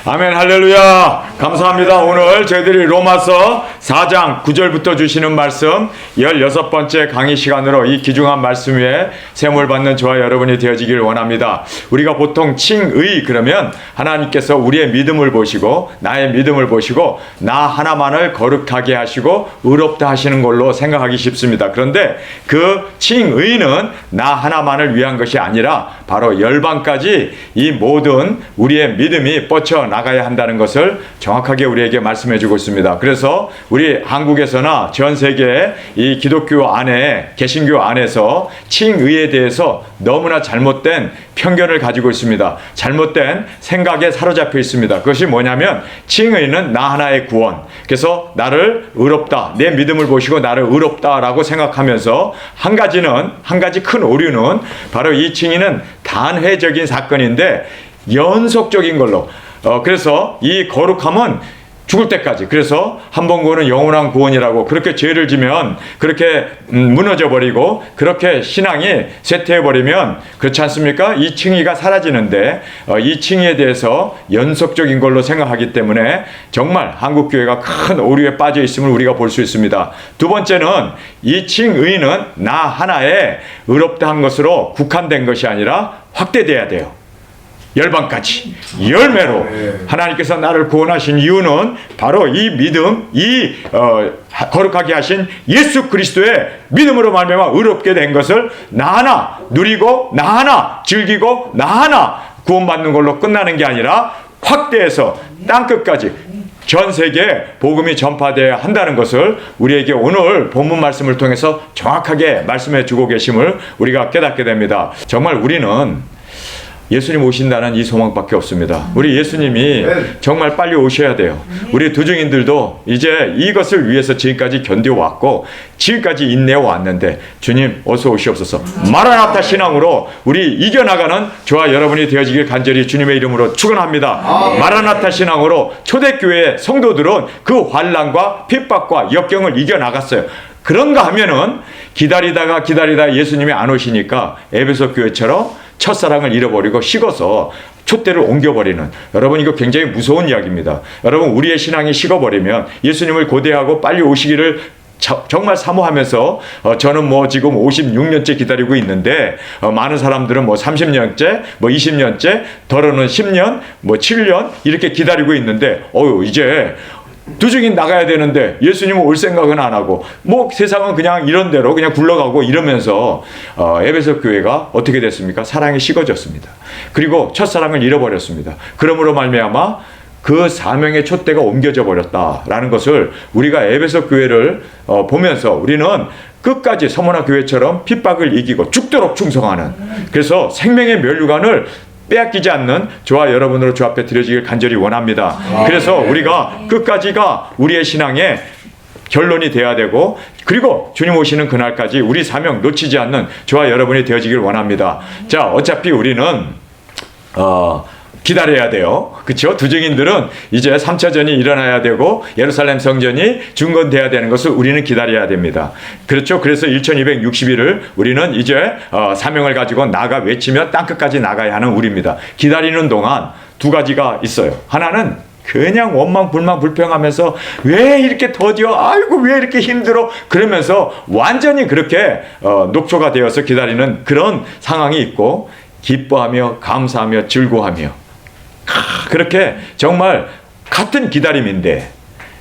아멘, 할렐루야. 감사합니다. 오늘 저희들이 로마서 4장 9절부터 주시는 말씀 16번째 강의 시간으로 이 귀중한 말씀 위에 세움을 받는 저와 여러분이 되어지기를 원합니다. 우리가 보통 칭의 그러면 하나님께서 우리의 믿음을 보시고 나의 믿음을 보시고 나 하나만을 거룩하게 하시고 의롭다 하시는 걸로 생각하기 쉽습니다. 그런데 그 칭의는 나 하나만을 위한 것이 아니라 바로 열방까지 이 모든 우리의 믿음이 뻗쳐 나가야 한다는 것을 정확하게 우리에게 말씀해 주고 있습니다. 그래서 우리 한국에서나 전 세계의 이 기독교 안에 개신교 안에서 칭의에 대해서 너무나 잘못된 편견을 가지고 있습니다. 잘못된 생각에 사로잡혀 있습니다. 그것이 뭐냐면 칭의는 나 하나의 구원. 그래서 나를 의롭다, 내 믿음을 보시고 나를 의롭다라고 생각하면서 한 가지 큰 오류는 바로 이 칭의는 단회적인 사건인데 연속적인 걸로 그래서 이 거룩함은 죽을 때까지, 그래서 한 번 구원은 영원한 구원이라고 그렇게 죄를 지면 그렇게 무너져 버리고 그렇게 신앙이 쇠퇴해 버리면 그렇지 않습니까? 이 칭의가 사라지는데 이 칭의에 대해서 연속적인 걸로 생각하기 때문에 정말 한국교회가 큰 오류에 빠져 있음을 우리가 볼 수 있습니다. 두 번째는 이 칭의는 나 하나의 의롭다 한 것으로 국한된 것이 아니라 확대돼야 돼요. 열방까지 열매로 하나님께서 나를 구원하신 이유는 바로 이 믿음, 이 거룩하게 하신 예수 그리스도의 믿음으로 말미암아 의롭게 된 것을 나 하나 누리고 나 하나 즐기고 나 하나 구원받는 걸로 끝나는 게 아니라 확대해서 땅끝까지 전 세계에 복음이 전파되어야 한다는 것을 우리에게 오늘 본문 말씀을 통해서 정확하게 말씀해 주고 계심을 우리가 깨닫게 됩니다. 정말 우리는 예수님 오신다는 이 소망밖에 없습니다. 우리 예수님이 정말 빨리 오셔야 돼요. 우리 두중인들도 이제 이것을 위해서 지금까지 견뎌왔고 지금까지 인내해왔는데 주님 어서 오시옵소서. 마라나타 신앙으로 우리 이겨나가는 저와 여러분이 되어지길 간절히 주님의 이름으로 축원합니다. 마라나타 신앙으로 초대교회 성도들은 그 환난과 핍박과 역경을 이겨나갔어요. 그런가 하면은 기다리다가 예수님이 안 오시니까 에베소 교회처럼 첫사랑을 잃어버리고 식어서 촛대를 옮겨버리는, 여러분 이거 굉장히 무서운 이야기입니다. 여러분 우리의 신앙이 식어버리면 예수님을 고대하고 빨리 오시기를 정말 사모하면서 저는 뭐 지금 56년째 기다리고 있는데 많은 사람들은 뭐 30년째 뭐 20년째 더러는 10년 뭐 7년 이렇게 기다리고 있는데 이제 두중인 나가야 되는데 예수님은 올 생각은 안 하고 뭐 세상은 그냥 이런 대로 그냥 굴러가고 이러면서 에베소 교회가 어떻게 됐습니까? 사랑이 식어졌습니다. 그리고 첫사랑을 잃어버렸습니다. 그러므로 말미암아 그 사명의 촛대가 옮겨져 버렸다라는 것을 우리가 에베소 교회를 보면서 우리는 끝까지 서머나 교회처럼 핍박을 이기고 죽도록 충성하는, 그래서 생명의 면류관을 빼앗기지 않는 저와 여러분으로 주 앞에 드려지길 간절히 원합니다. 그래서 우리가 끝까지가 우리의 신앙의 결론이 돼야 되고, 그리고 주님 오시는 그날까지 우리 사명 놓치지 않는 저와 여러분이 되어지길 원합니다. 자, 어차피 우리는 기다려야 돼요. 그렇죠? 두증인들은 이제 3차전이 일어나야 되고 예루살렘 성전이 중건돼야 되는 것을 우리는 기다려야 됩니다. 그렇죠? 그래서 1260일을 우리는 이제 사명을 가지고 나가 외치며 땅끝까지 나가야 하는 우리입니다. 기다리는 동안 두 가지가 있어요. 하나는 그냥 원망 불만 불평하면서 왜 이렇게 더뎌, 아이고 왜 이렇게 힘들어, 그러면서 완전히 그렇게 녹초가 되어서 기다리는 그런 상황이 있고, 기뻐하며 감사하며 즐거워하며 그렇게 정말 같은 기다림인데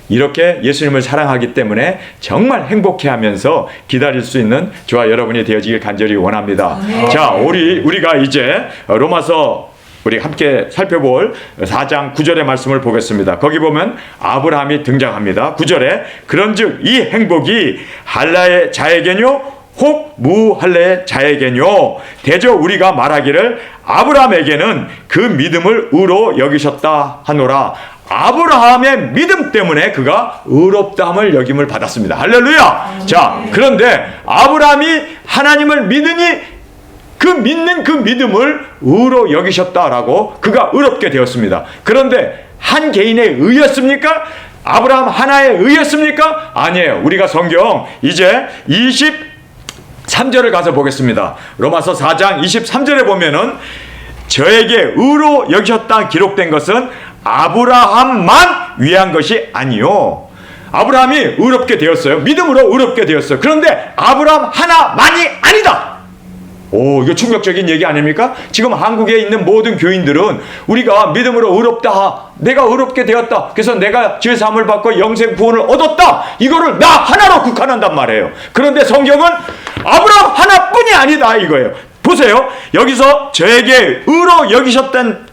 이렇게 예수님을 사랑하기 때문에 정말 행복해하면서 기다릴 수 있는 저와 여러분이 되어지길 간절히 원합니다. 자, 우리가 이제 로마서 우리 함께 살펴볼 4장 9절의 말씀을 보겠습니다. 거기 보면 아브라함이 등장합니다. 9절에 그런즉 이 행복이 할라의 자에게뇨 혹 무할례 자에게뇨 대저 우리가 말하기를 아브라함에게는 그 믿음을 의로 여기셨다 하노라. 아브라함의 믿음 때문에 그가 의롭다함을 여김을 받았습니다. 할렐루야. 자, 그런데 아브라함이 하나님을 믿으니 그 믿는 그 믿음을 의로 여기셨다라고 그가 의롭게 되었습니다. 그런데 한 개인에 의였습니까? 아브라함 하나에 의였습니까? 아니에요. 우리가 성경 이제 23절을 가서 보겠습니다. 로마서 4장 23절에 보면은 저에게 의로 여기셨다 기록된 것은 아브라함만 위한 것이 아니요. 아브라함이 의롭게 되었어요. 믿음으로 의롭게 되었어요. 그런데 아브라함 하나만이 아니다. 오, 이거 충격적인 얘기 아닙니까? 지금 한국에 있는 모든 교인들은 우리가 믿음으로 의롭다, 내가 의롭게 되었다, 그래서 내가 죄사함을 받고 영생 구원을 얻었다, 이거를 나 하나로 국한한단 말이에요. 그런데 성경은 아브라함 하나뿐이 아니다 이거예요. 보세요. 여기서 저에게 의로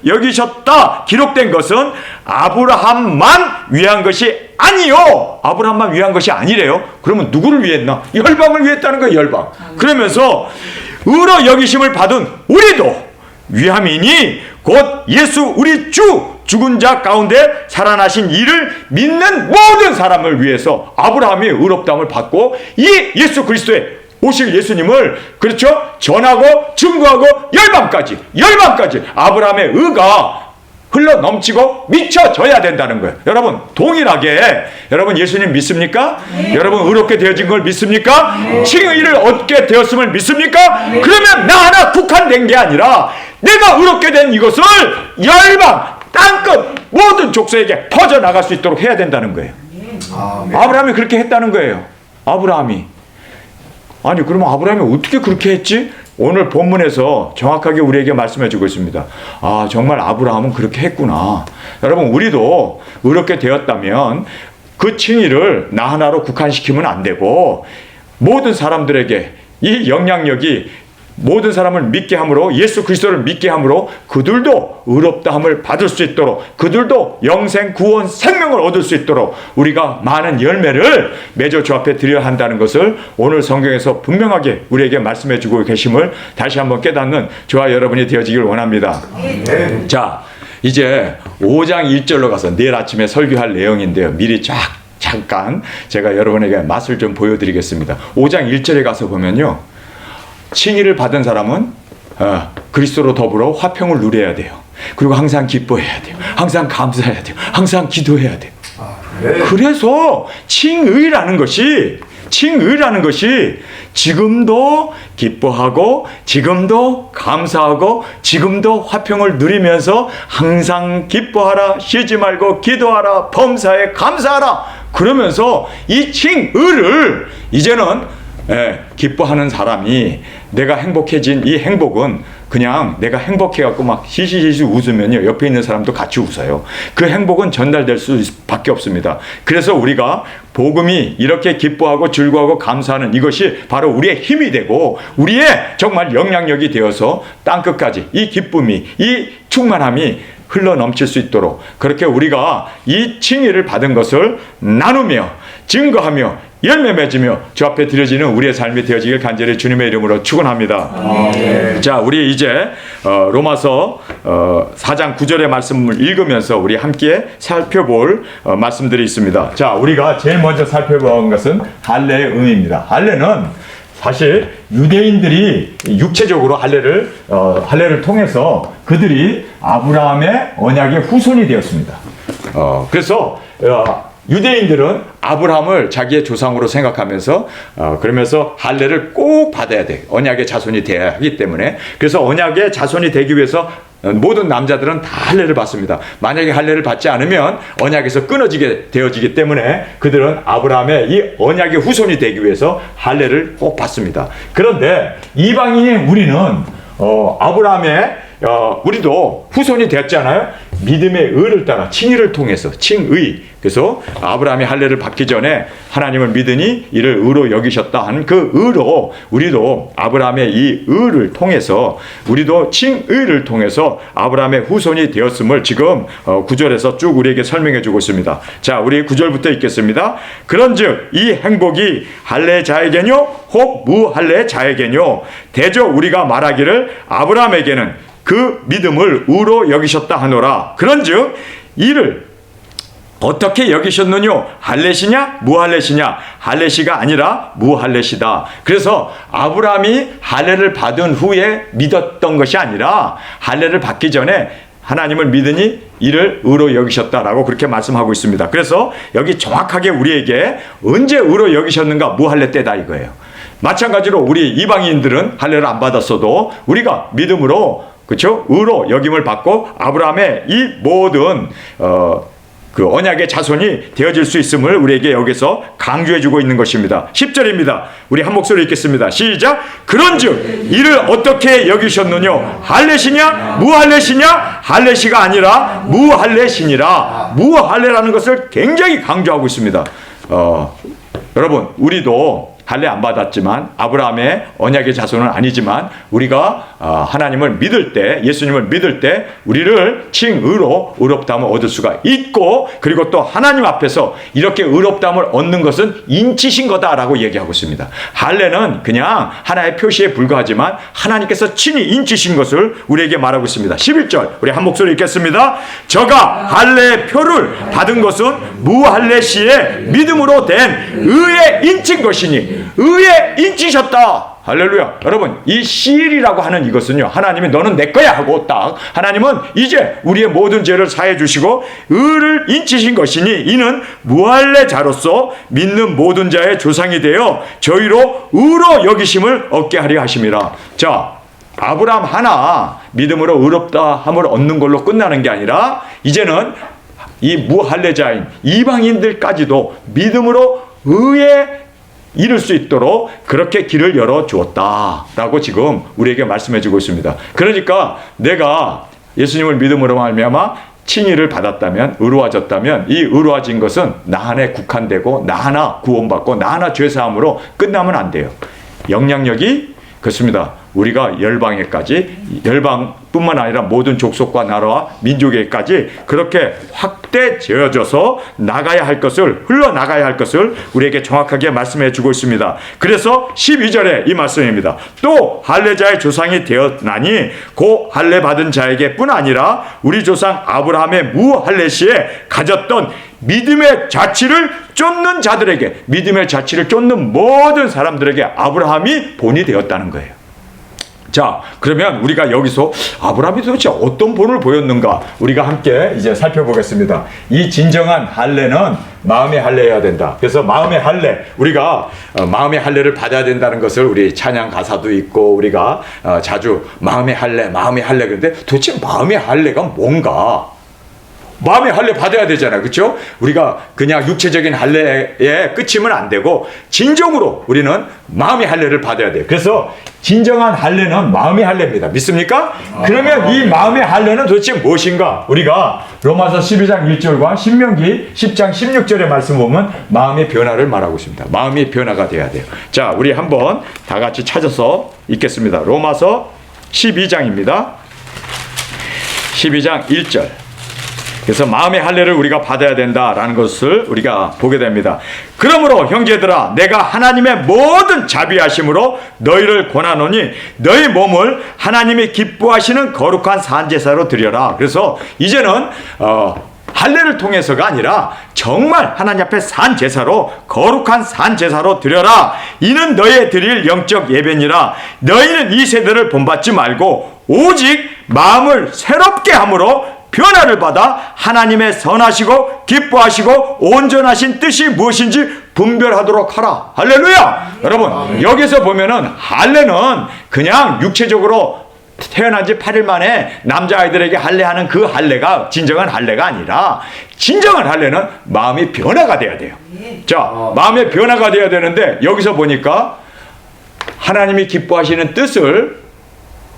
여기셨다 기록된 것은 아브라함만 위한 것이 아니요. 아브라함만 위한 것이 아니래요. 그러면 누구를 위했나? 열방을 위했다는 거예요. 열방. 그러면서 의로 여기심을 받은 우리도 위함이니 곧 예수 우리 주 죽은 자 가운데 살아나신 이를 믿는 모든 사람을 위해서 아브라함이 의롭다함을 받고 이 예수 그리스도의 오실 예수님을 그렇죠? 전하고 증거하고 열방까지 아브라함의 의가 흘러 넘치고 미쳐져야 된다는 거예요. 여러분 동일하게 여러분 예수님 믿습니까? 네. 여러분 의롭게 되어진 걸 믿습니까? 네. 칭의를 얻게 되었음을 믿습니까? 네. 그러면 나 하나 국한된 게 아니라 내가 의롭게 된 이것을 열방 땅끝 모든 족속에게 퍼져나갈 수 있도록 해야 된다는 거예요. 아브라함이 그렇게 했다는 거예요. 아브라함이. 아니 그러면 아브라함이 어떻게 그렇게 했지? 오늘 본문에서 정확하게 우리에게 말씀해 주고 있습니다. 아 정말 아브라함은 그렇게 했구나. 여러분 우리도 의롭게 되었다면 그 칭의를 나 하나로 국한시키면 안 되고 모든 사람들에게 이 영향력이 모든 사람을 믿게 함으로 예수 그리스도를 믿게 함으로 그들도 의롭다함을 받을 수 있도록 그들도 영생 구원 생명을 얻을 수 있도록 우리가 많은 열매를 맺어 주 앞에 드려야 한다는 것을 오늘 성경에서 분명하게 우리에게 말씀해 주고 계심을 다시 한번 깨닫는 저와 여러분이 되어지길 원합니다. 자 이제 5장 1절로 가서 내일 아침에 설교할 내용인데요. 미리 잠깐 제가 여러분에게 맛을 좀 보여드리겠습니다. 5장 1절에 가서 보면요. 칭의를 받은 사람은 그리스도로 더불어 화평을 누려야 돼요. 그리고 항상 기뻐해야 돼요. 항상 감사해야 돼요. 항상 기도해야 돼요. 그래서 칭의라는 것이 지금도 기뻐하고 지금도 감사하고 지금도 화평을 누리면서 항상 기뻐하라, 쉬지 말고 기도하라, 범사에 감사하라. 그러면서 이 칭의를 이제는 기뻐하는 사람이 내가 행복해진 이 행복은 그냥 내가 행복해갖고 막 히히히히 웃으면요 옆에 있는 사람도 같이 웃어요. 그 행복은 전달될 수밖에 없습니다. 그래서 우리가 복음이 이렇게 기뻐하고 즐거워하고 감사하는 이것이 바로 우리의 힘이 되고 우리의 정말 영향력이 되어서 땅끝까지 이 기쁨이 이 충만함이 흘러 넘칠 수 있도록 그렇게 우리가 이 칭의를 받은 것을 나누며 증거하며 열매 맺으며 주 앞에 드려지는 우리의 삶이 되어지길 간절히 주님의 이름으로 축원합니다. 자, 우리 이제 로마서 4장 9절의 말씀을 읽으면서 우리 함께 살펴볼 말씀들이 있습니다. 자, 우리가 제일 먼저 살펴본 것은 할례의 의미입니다. 할례는 사실 유대인들이 육체적으로 할례를 통해서 그들이 아브라함의 언약의 후손이 되었습니다. 그래서 유대인들은 아브라함을 자기의 조상으로 생각하면서 그러면서 할례를 꼭 받아야 돼. 언약의 자손이 되어야 하기 때문에. 그래서 언약의 자손이 되기 위해서 모든 남자들은 다 할례를 받습니다. 만약에 할례를 받지 않으면 언약에서 끊어지게 되어지기 때문에 그들은 아브라함의 이 언약의 후손이 되기 위해서 할례를 꼭 받습니다. 그런데 이방인인 우리는 아브라함의 우리도 후손이 되었잖아요. 믿음의 의를 따라 칭의를 통해서 칭의. 그래서 아브라함이 할례를 받기 전에 하나님을 믿으니 이를 의로 여기셨다 하는 그 의로 우리도 아브라함의 이 의를 통해서 우리도 칭의를 통해서 아브라함의 후손이 되었음을 지금 9절에서 쭉 우리에게 설명해 주고 있습니다. 자, 우리 9절부터 읽겠습니다. 그런즉 이 행복이 할례 자에게뇨 혹 무할례 자에게뇨 대저 우리가 말하기를 아브라함에게는 그 믿음을 의로 여기셨다 하노라. 그런즉 이를 어떻게 여기셨느뇨? 할례시냐 무할례시냐? 할례시가 아니라 무할례시다. 그래서 아브라함이 할례를 받은 후에 믿었던 것이 아니라 할례를 받기 전에 하나님을 믿으니 이를 의로 여기셨다라고 그렇게 말씀하고 있습니다. 그래서 여기 정확하게 우리에게 언제 의로 여기셨는가? 무할례 때다 이거예요. 마찬가지로 우리 이방인들은 할례를 안 받았어도 우리가 믿음으로 그렇죠? 의로 여김을 받고 아브라함의 이 모든 그 언약의 자손이 되어질 수 있음을 우리에게 여기서 강조해주고 있는 것입니다. 10절입니다. 우리 한 목소리 읽겠습니다. 시작. 그런즉 이를 어떻게 여기셨느냐? 할례시냐? 무할례시냐? 할례시가 아니라 무할례시니라. 무할례라는 것을 굉장히 강조하고 있습니다. 여러분, 우리도 할례 안 받았지만 아브라함의 언약의 자손은 아니지만 우리가 하나님을 믿을 때, 예수님을 믿을 때 우리를 칭의로 의롭다함을 얻을 수가 있고, 그리고 또 하나님 앞에서 이렇게 의롭다함을 얻는 것은 인치신 거다라고 얘기하고 있습니다. 할례는 그냥 하나의 표시에 불과하지만 하나님께서 친히 인치신 것을 우리에게 말하고 있습니다. 11절 우리 한 목소리 읽겠습니다. 저가 할례의 표를 받은 것은 무할례 시에 믿음으로 된 의에 인친 것이니 의에 인치셨다. 할렐루야. 여러분, 이 시일이라고 하는 이것은요, 하나님이 너는 내 거야 하고 딱 하나님은 이제 우리의 모든 죄를 사해 주시고 의를 인치신 것이니 이는 무할례자로서 믿는 모든 자의 조상이 되어 저희로 의로 여기심을 얻게 하려 하심이라. 자, 아브라함 하나 믿음으로 의롭다 함을 얻는 걸로 끝나는 게 아니라 이제는 이 무할례자인 이방인들까지도 믿음으로 의에 이룰 수 있도록 그렇게 길을 열어주었다라고 지금 우리에게 말씀해주고 있습니다. 그러니까 내가 예수님을 믿음으로 말미암아 칭의를 받았다면, 의로워졌다면 이 의로워진 것은 나 안에 국한되고 나 하나 구원받고 나 하나 죄사함으로 끝나면 안 돼요. 영향력이 그렇습니다. 우리가 열방에까지, 열방뿐만 아니라 모든 족속과 나라와 민족에까지 그렇게 확대되어져서 나가야 할 것을, 흘러나가야 할 것을 우리에게 정확하게 말씀해 주고 있습니다. 그래서 12절에 이 말씀입니다. 또 할례자의 조상이 되었나니 고 할례 받은 자에게 뿐 아니라 우리 조상 아브라함의 무할례 시에 가졌던 믿음의 자취를 쫓는 자들에게, 믿음의 자취를 쫓는 모든 사람들에게 아브라함이 본이 되었다는 거예요. 자, 그러면 우리가 여기서 아브라함이 도대체 어떤 본을 보였는가 우리가 함께 이제 살펴보겠습니다. 이 진정한 할례는 마음의 할례여야 된다. 그래서 마음의 할례, 우리가 마음의 할례를 받아야 된다는 것을 우리 찬양 가사도 있고 우리가 자주 마음의 할례 그런데 도대체 마음의 할례가 뭔가? 마음의 할례 받아야 되잖아요. 그렇죠? 우리가 그냥 육체적인 할례에 그치면 안 되고 진정으로 우리는 마음의 할례를 받아야 돼요. 그래서 진정한 할례는 마음의 할례입니다. 믿습니까? 그러면 이 마음의 할례는 도대체 무엇인가? 우리가 로마서 12장 1절과 신명기 10장 16절의 말씀 보면 마음의 변화를 말하고 있습니다. 마음의 변화가 돼야 돼요. 자, 우리 한번 다 같이 찾아서 읽겠습니다. 로마서 12장입니다. 12장 1절. 그래서 마음의 할례를 우리가 받아야 된다라는 것을 우리가 보게 됩니다. 그러므로 형제들아, 내가 하나님의 모든 자비하심으로 너희를 권하노니 너희 몸을 하나님이 기뻐하시는 거룩한 산제사로 드려라. 그래서 이제는 할례를 통해서가 아니라 정말 하나님 앞에 산제사로, 거룩한 산제사로 드려라. 이는 너희의 드릴 영적 예배니라. 너희는 이 세대를 본받지 말고 오직 마음을 새롭게 함으로 변화를 받아 하나님의 선하시고 기뻐하시고 온전하신 뜻이 무엇인지 분별하도록 하라. 할렐루야! 여러분, 여기서 보면은 할례는 그냥 육체적으로 태어난 지 8일 만에 남자아이들에게 할례하는 그 할례가 진정한 할례가 아니라 진정한 할례는 마음의 변화가 돼야 돼요. 자, 마음의 변화가 돼야 되는데 여기서 보니까 하나님이 기뻐하시는 뜻을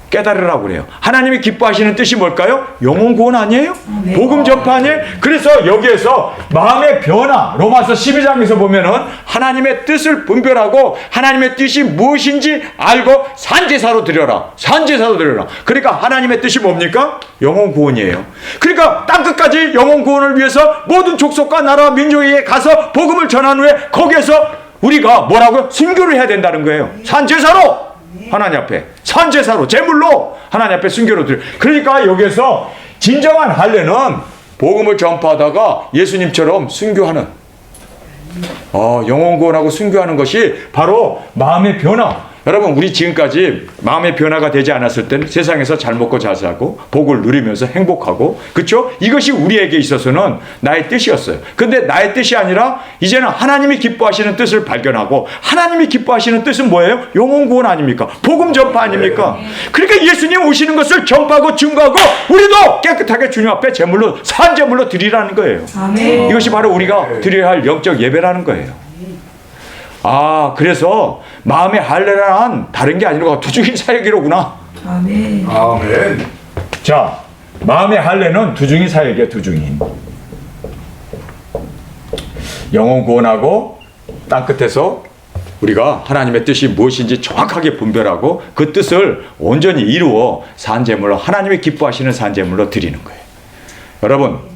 깨달으라고 그래요. 하나님이 기뻐하시는 뜻이 뭘까요? 영혼 구원 아니에요? 복음 전파 아니에요? 그래서 여기에서 마음의 변화, 로마서 12장에서 보면은 하나님의 뜻을 분별하고 하나님의 뜻이 무엇인지 알고 산제사로 드려라. 산제사로 드려라. 그러니까 하나님의 뜻이 뭡니까? 영혼 구원이에요. 그러니까 땅끝까지 영혼 구원을 위해서 모든 족속과 나라와 민족에게 가서 복음을 전한 후에 거기에서 우리가 뭐라고요? 순교를 해야 된다는 거예요. 산제사로! 하나님 앞에 산제사로, 제물로 하나님 앞에 순교로 드려. 그러니까 여기에서 진정한 할례는 복음을 전파하다가 예수님처럼 순교하는 영혼 구원하고 순교하는 것이 바로 마음의 변화, 여러분, 우리 지금까지 마음의 변화가 되지 않았을 때는 세상에서 잘 먹고 잘 살고 복을 누리면서 행복하고, 그렇죠? 이것이 우리에게 있어서는 나의 뜻이었어요. 근데 나의 뜻이 아니라 이제는 하나님이 기뻐하시는 뜻을 발견하고, 하나님이 기뻐하시는 뜻은 뭐예요? 영혼 구원 아닙니까? 복음 전파 아닙니까? 그러니까 예수님 오시는 것을 전파하고 증거하고 우리도 깨끗하게 주님 앞에 제물로, 산 제물로 드리라는 거예요. 아멘. 이것이 바로 우리가 드려야 할 영적 예배라는 거예요. 그래서 마음의 할례란 다른 게 아니라 두중인 사역이로구나. 아멘. 아멘. 자, 마음의 할례는 두중인 사역이에요. 두중인. 영혼 구원하고 땅끝에서 우리가 하나님의 뜻이 무엇인지 정확하게 분별하고 그 뜻을 온전히 이루어 산제물로, 하나님이 기뻐하시는 산제물로 드리는 거예요. 여러분,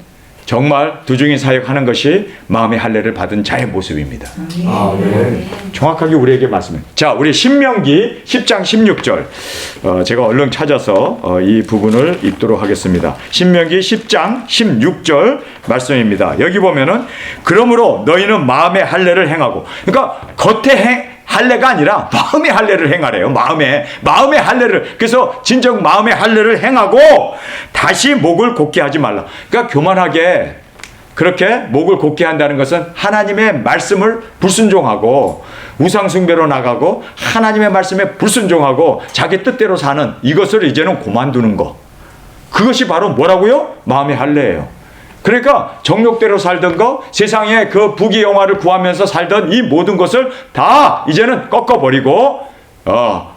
정말 두중인 사역하는 것이 마음의 할례를 받은 자의 모습입니다. 아멘. 정확하게 우리에게 말씀해요. 자, 우리 신명기 10장 16절. 제가 얼른 찾아서 이 부분을 읽도록 하겠습니다. 신명기 10장 16절 말씀입니다. 여기 보면은, 그러므로 너희는 마음의 할례를 행하고, 그러니까 겉에 할례가 아니라 마음의 할례를 행하래요. 마음의 할례를. 그래서 진정 마음의 할례를 행하고 다시 목을 곧게 하지 말라. 그러니까 교만하게 그렇게 목을 곧게 한다는 것은 하나님의 말씀을 불순종하고 우상 숭배로 나가고 하나님의 말씀에 불순종하고 자기 뜻대로 사는 이것을 이제는 그만두는 거. 그것이 바로 뭐라고요? 마음의 할례예요. 그러니까 정욕대로 살던 거, 세상의 그 부귀영화를 구하면서 살던 이 모든 것을 다 이제는 꺾어버리고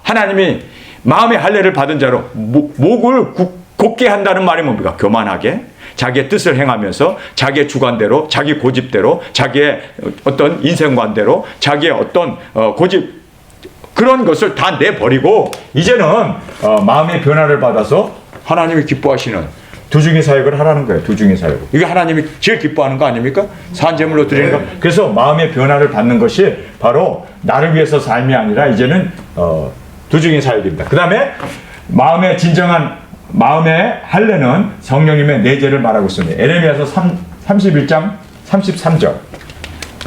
하나님이 마음의 할례를 받은 자로 목을 곧게 한다는 말이 뭡니까? 교만하게 자기의 뜻을 행하면서 자기의 주관대로, 자기 고집대로, 자기의 어떤 인생관대로, 자기의 어떤 고집, 그런 것을 다 내버리고 이제는 마음의 변화를 받아서 하나님이 기뻐하시는 두중인 사역을 하라는 거예요. 두중인 사역. 이게 하나님이 제일 기뻐하는 거 아닙니까? 산제물로 드리는 거. 그래서 마음의 변화를 받는 것이 바로 나를 위해서 삶이 아니라 이제는 두중인 사역입니다. 그 다음에 마음의 진정한 마음의 할례는 성령님의 내재를 말하고 있습니다. 에레미야서 31장 33절.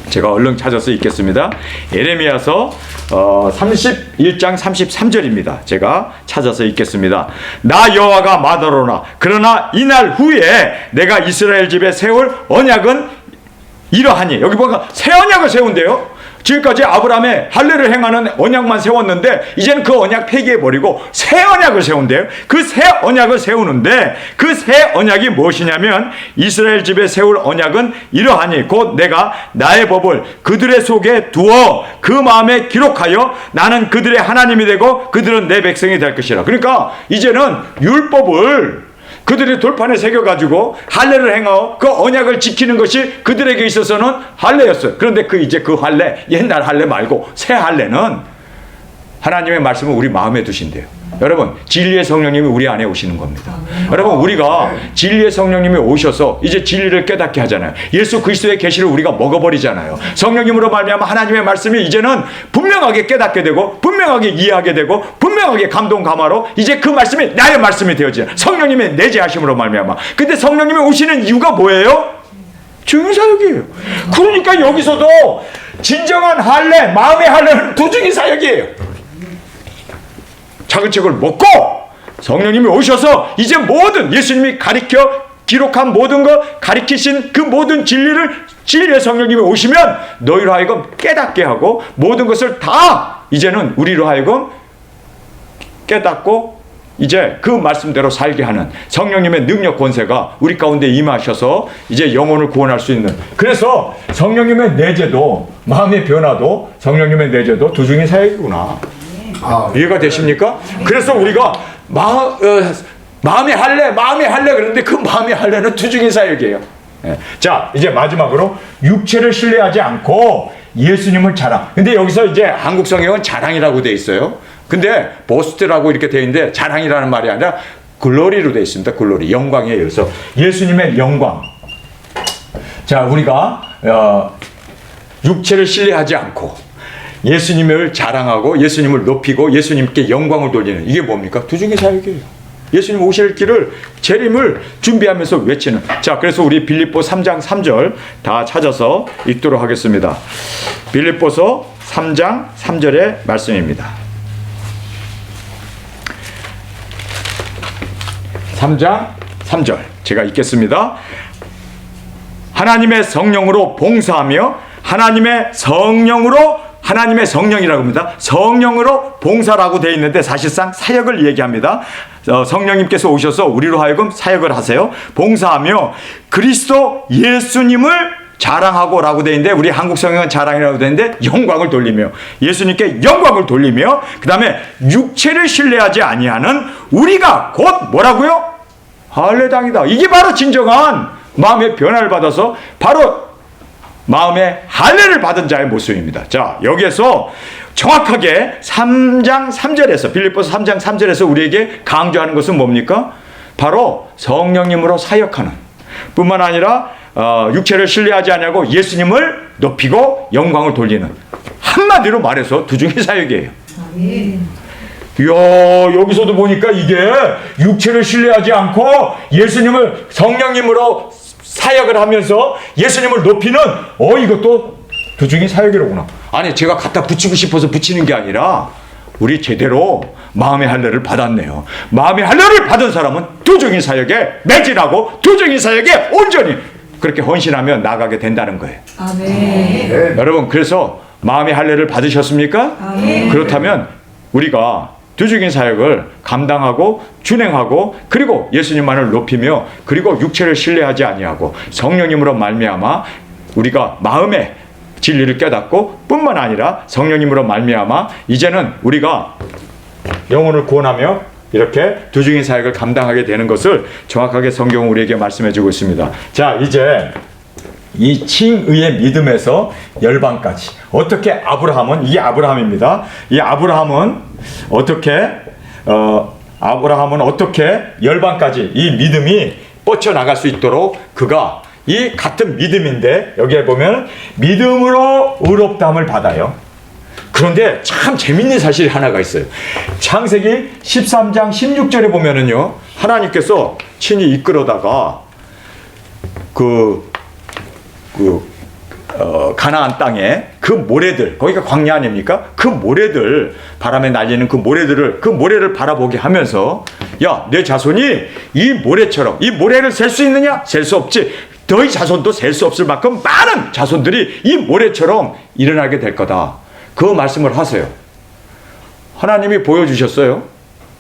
제가 얼른 찾아서 읽겠습니다. 에레미야서 31장 33절입니다. 제가 찾아서 읽겠습니다. 나 여호와가 말하노라. 그러나 이날 후에 내가 이스라엘 집에 세울 언약은 이러하니. 여기 보니까 새 언약을 세운대요. 지금까지 아브라함의 할례를 행하는 언약만 세웠는데 이제는 그 언약 폐기해버리고 새 언약을 세운대요. 그 새 언약을 세우는데 그 새 언약이 무엇이냐면, 이스라엘 집에 세울 언약은 이러하니 곧 내가 나의 법을 그들의 속에 두어 그 마음에 기록하여 나는 그들의 하나님이 되고 그들은 내 백성이 될 것이라. 그러니까 이제는 율법을 그들의 돌판에 새겨가지고 할례를 행하고 그 언약을 지키는 것이 그들에게 있어서는 할례였어요. 그런데 이제 그 할례, 옛날 할례 말고 새 할례는 하나님의 말씀을 우리 마음에 두신대요. 여러분, 진리의 성령님이 우리 안에 오시는 겁니다. 여러분, 우리가 진리의 성령님이 오셔서 이제 진리를 깨닫게 하잖아요. 예수 그리스도의 계시를 우리가 먹어버리잖아요. 성령님으로 말미암아 하나님의 말씀이 이제는 분명하게 깨닫게 되고 분명하게 이해하게 되고 분명하게 감동 감화로 이제 그 말씀이 나의 말씀이 되어지잖아요. 성령님의 내재하심으로 말미암아. 근데 성령님이 오시는 이유가 뭐예요? 중인 사역이에요. 그러니까 여기서도 진정한 할례, 마음의 할례는 두중인 사역이에요. 작은 책을 먹고 성령님이 오셔서 이제 모든 예수님이 가르쳐 기록한 모든 것, 가르치신 그 모든 진리의 성령님이 오시면 너희로 하여금 깨닫게 하고 모든 것을 다 이제는 우리로 하여금 깨닫고 이제 그 말씀대로 살게 하는 성령님의 능력 권세가 우리 가운데 임하셔서 이제 영혼을 구원할 수 있는, 그래서 성령님의 내재도, 마음의 변화도 성령님의 내재도 두중인 사역이구나. 이해가 되십니까? 그래서 우리가 마음의 할례 그런데 그 마음의 할례는 두중인 사역이에요. 자, 이제 마지막으로 육체를 신뢰하지 않고 예수님을 자랑. 근데 여기서 이제 한국 성경은 자랑이라고 돼 있어요. 근데 보스트라고 이렇게 돼 있는데 자랑이라는 말이 아니라 글로리로 돼 있습니다. 글로리, 영광이에요. 그래서 예수님의 영광. 자, 우리가 육체를 신뢰하지 않고 예수님을 자랑하고 예수님을 높이고 예수님께 영광을 돌리는, 이게 뭡니까? 두중인 사역이에요. 예수님 오실 길을, 재림을 준비하면서 외치는. 자, 그래서 우리 빌립보 3장 3절 다 찾아서 읽도록 하겠습니다. 빌립보서 3장 3절의 말씀입니다. 3장 3절 제가 읽겠습니다. 하나님의 성령으로 봉사하며 하나님의 성령이라고 합니다. 성령으로 봉사라고 되어 있는데 사실상 사역을 얘기합니다. 성령님께서 오셔서 우리로 하여금 사역을 하세요. 봉사하며 그리스도 예수님을 자랑하고 라고 되어 있는데 우리 한국 성경은 자랑이라고 되어 있는데 영광을 돌리며 예수님께 영광을 돌리며 그 다음에 육체를 신뢰하지 아니하는 우리가 곧 뭐라고요? 할례당이다. 이게 바로 진정한 마음의 변화를 받아서 바로 마음의 할례를 받은 자의 모습입니다. 자, 여기에서 정확하게 3장 3절에서 빌립보서 3장 3절에서 우리에게 강조하는 것은 뭡니까? 바로 성령님으로 사역하는 뿐만 아니라 육체를 신뢰하지 않냐고 예수님을 높이고 영광을 돌리는 한마디로 말해서 두중의 사역이에요. 이야, 여기서도 보니까 이게 육체를 신뢰하지 않고 예수님을 성령님으로 사역을 하면서 예수님을 높이는 이것도 두중의 사역이로구나. 아니 제가 갖다 붙이고 싶어서 붙이는 게 아니라 우리 제대로 마음의 할례를 받았네요. 마음의 할례를 받은 사람은 두중의 사역에 매진하고 두중의 사역에 온전히 그렇게 헌신하며 나가게 된다는 거예요. 아멘. 여러분 그래서 마음의 할례를 받으셨습니까? 아멘. 그렇다면 우리가 두중의 사역을 감당하고 준행하고 그리고 예수님만을 높이며 그리고 육체를 신뢰하지 아니하고 성령님으로 말미암아 우리가 마음의 진리를 깨닫고 뿐만 아니라 성령님으로 말미암아 이제는 우리가 영혼을 구원하며 이렇게 두중의 사역을 감당하게 되는 것을 정확하게 성경은 우리에게 말씀해 주고 있습니다. 자, 이제 이 칭의의 믿음에서 열방까지 어떻게 아브라함은 이 아브라함입니다. 이 아브라함은 어떻게 열방까지 이 믿음이 뻗쳐나갈 수 있도록 그가 이 같은 믿음인데 여기에 보면 믿음으로 의롭다함을 받아요. 그런데 참 재밌는 사실이 하나가 있어요. 창세기 13장 16절에 보면은요 하나님께서 친히 이끌어다가 가나안 땅에 그 모래들 거기가 광야 아닙니까? 그 모래들 바람에 날리는 그 모래를 바라보게 하면서 야, 내 자손이 이 모래처럼 이 모래를 셀 수 있느냐? 셀 수 없지. 너희 자손도 셀 수 없을 만큼 많은 자손들이 이 모래처럼 일어나게 될 거다. 그 말씀을 하세요. 하나님이 보여주셨어요.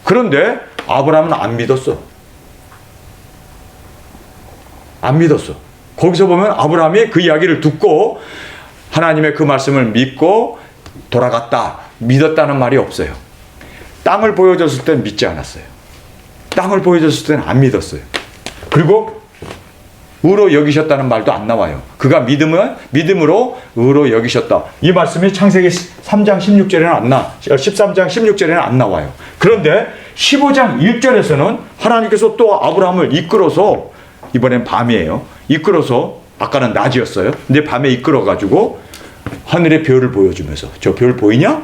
그런데 아브라함은 안 믿었어. 거기서 보면 아브라함이 그 이야기를 듣고 하나님의 그 말씀을 믿고 돌아갔다. 믿었다는 말이 없어요. 땅을 보여줬을 때는 믿지 않았어요. 땅을 보여줬을 때는 안 믿었어요. 그리고 의로 여기셨다는 말도 안 나와요. 그가 믿음으로 의로 여기셨다. 이 말씀이 창세기 3장 16절에는 13장 16절에는 안 나와요. 그런데 15장 1절에서는 하나님께서 또 아브라함을 이끌어서 이번엔 밤이에요. 이끌어서 아까는 낮이었어요. 근데 밤에 이끌어가지고 하늘의 별을 보여주면서 저 별 보이냐?